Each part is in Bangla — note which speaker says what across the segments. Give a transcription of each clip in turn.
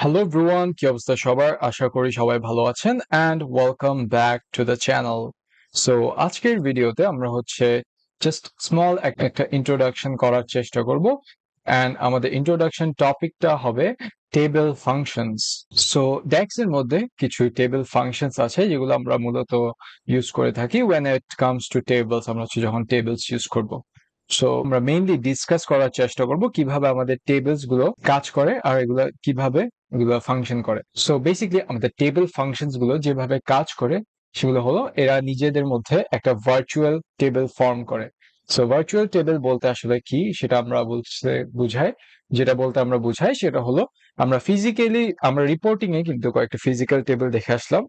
Speaker 1: হ্যালো এভরিওয়ান, কি অবস্থা সবার? আশা করি সবাই ভালো আছেন and welcome back to the channel. So আজকের ভিডিওতে আমরা জাস্ট স্মল একটা ইন্ট্রোডাকশন করার চেষ্টা করব এন্ড আমাদের ইন্ট্রোডাকশন টপিকটা হবে টেবিল ফাংশনস। সো ডেক্স এর মধ্যে কিছু টেবিল ফাংশনস আছে যেগুলো আমরা মূলত ইউজ করে থাকি when it comes to tables। আমরা যখন টেবিলস ইউজ করব, সো আমরা মেইনলি ডিসকাস করার চেষ্টা করব কিভাবে আমাদের টেবিলস গুলো কাজ করে আর এগুলো ফাংশন করে। সো বেসিক্যালি আমাদের টেবিল ফাংশনস গুলো যেভাবে কাজ করে সেগুলো হলো এরা নিজেদের মধ্যে একটা ভার্চুয়াল টেবিল ফর্ম করে। সো ভার্চুয়াল টেবিল বলতে আসলে কি সেটা আমরা আমরা বুঝাই সেটা হলো আমরা রিপোর্টিং এ কিন্তু কয়েকটা ফিজিক্যাল টেবিল দেখে আসলাম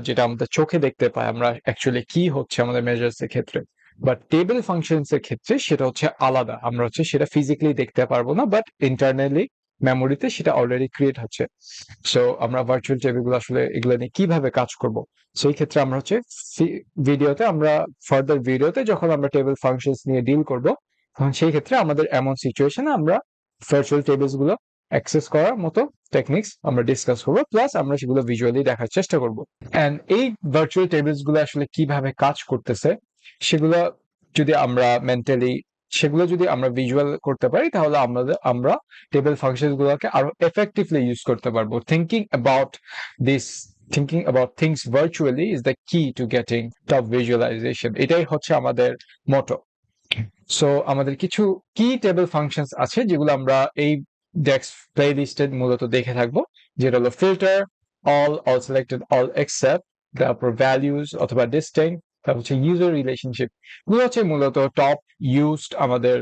Speaker 1: যেটা আমাদের চোখে দেখতে পাই আমরা অ্যাকচুয়ালি কি হচ্ছে আমাদের মেজার্স এর ক্ষেত্রে। বাট টেবিল ফাংশনস এর ক্ষেত্রে সেটা হচ্ছে আলাদা, আমরা সেটা ফিজিক্যালি দেখতে পারবো না, বাট ইন্টারনালি মেমোরিতে সেটা অলরেডি ক্রিয়েট হচ্ছে। সো আমরা ভার্চুয়াল টেবিল গুলো আসলে এগুলো নিয়ে কিভাবে কাজ করব, সেই ক্ষেত্রে আমরা ফার্দার ভিডিওতে যখন আমরা টেবিল ফাংশনস নিয়ে ডিল করব তখন সেই ক্ষেত্রে আমাদের এমন সিচুয়েশনে আমরা ভার্চুয়াল টেবিলস গুলো অ্যাক্সেস করার মতো টেকনিক্স আমরা ডিসকাস করবো, প্লাস আমরা সেগুলো ভিজুয়ালি দেখার চেষ্টা করব। এন্ড এই ভার্চুয়াল টেবিলস গুলো আসলে কিভাবে কাজ করতেছে সেগুলো যদি আমরা মেন্টালি যদি আমরা ভিজুয়াল করতে পারি তাহলে আমরা টেবিল ফাংশন গুলোকে আরো এফেক্টিভলি ইউজ করতে পারবো। Thinking about things virtually is the কি টু গেটিং টপ ভিজুয়ালাইজেশন, এটাই হচ্ছে আমাদের মোটো। সো আমাদের কিছু কি টেবিল ফাংশনস আছে যেগুলো আমরা এই ডেক্স প্লে লিস্টে মূলত দেখে থাকবো, যেটা হলো filter, all selected, all except, তারপর ভ্যালুজ অথবা ডিস্টিংক্ট, তারপর হচ্ছে ইউজার রিলেশনশিপ। এগুলো হচ্ছে মূলত টপ ইউজড আমাদের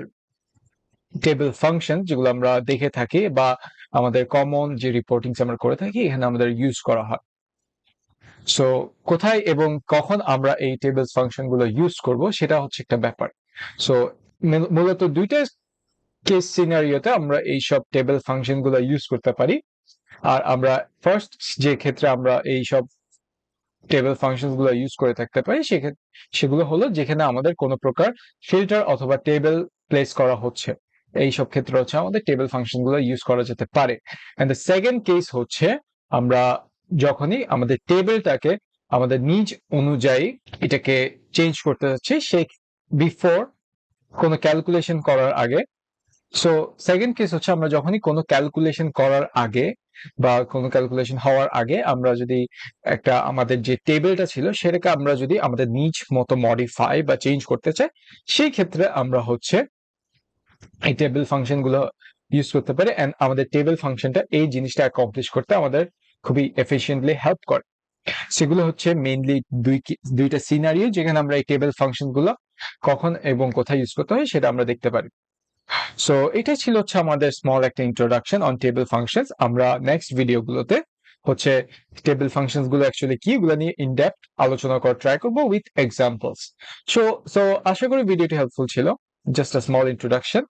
Speaker 1: টেবিল ফাংশন যেগুলো আমরা দেখে থাকি বা আমাদের কমন যে রিপোর্টিং আমরা করে থাকি এখানে আমাদের ইউজ করা হয়। সো কোথায় এবং কখন আমরা এই টেবিল ফাংশন গুলো ইউজ করব সেটা হচ্ছে একটা ব্যাপার। সো মূলত দুইটা কেস সিনারিওতে আমরা এইসব টেবিল ফাংশন গুলো ইউজ করতে পারি। আর আমরা ফার্স্ট যে ক্ষেত্রে আমরা এইসব টেবিল ফাংশন গুলো ইউজ করে থাকতে পারি সেগুলো হলো যেখানে আমাদের কোনো প্রকার ফিল্টার অথবা টেবিল প্লেস করা হচ্ছে, এইসব ক্ষেত্রে হচ্ছে আমাদের টেবিল ফাংশন গুলো ইউজ করা যেতে পারে। এন্ড দ্য সেকেন্ড কেস হচ্ছে আমরা যখনই আমাদের টেবিলটাকে আমাদের নিজ অনুযায়ী এটাকে চেঞ্জ করতে যাচ্ছি সেই বিফোর কোনো ক্যালকুলেশন করার আগে। সো সেকেন্ড কেস হচ্ছে আমরা যখনই কোনো ক্যালকুলেশন করার আগে বা কোনো ক্যালকুলেশন হওয়ার আগে আমরা যদি আমাদের যে টেবিলটা ছিল সেটাকে আমরা যদি আমাদের নিজ মতো মডিফাই বা চেঞ্জ করতে চাই সেই ক্ষেত্রে আমরা এই টেবিল ফাংশন গুলো ইউজ করতে পারি। এন্ড আমাদের টেবিল ফাংশনটা এই জিনিসটা অ্যাকমপ্লিশ করতে আমাদের খুবই এফিসিয়েন্টলি হেল্প করে। সেগুলো হচ্ছে মেইনলি দুইটা সিনারিও যেখানে আমরা এই টেবিল ফাংশন গুলো কখন এবং কোথায় ইউজ করতে হয় সেটা আমরা দেখতে পারি। সো এটাই ছিল আমাদের স্মল একটা ইন্ট্রোডাকশন অন টেবিল ফাংশনস। আমরা নেক্সট ভিডিওগুলোতে টেবিল ফাংশনস গুলো অ্যাকচুয়ালি কি এগুলো নিয়ে ইন ডেপথ আলোচনা করার ট্রাই করবো উইথ এক্সাম্পলস। সো সো আশা করি ভিডিওটি হেল্পফুল ছিল, just a small introduction.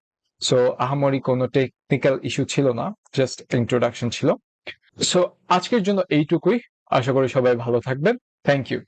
Speaker 1: So আহামরি কোনো টেকনিক্যাল ইস্যু ছিল না, জাস্ট ইন্ট্রোডাকশন ছিল। সো আজকের জন্য এইটুকুই, আশা করি সবাই ভালো থাকবেন। Thank you.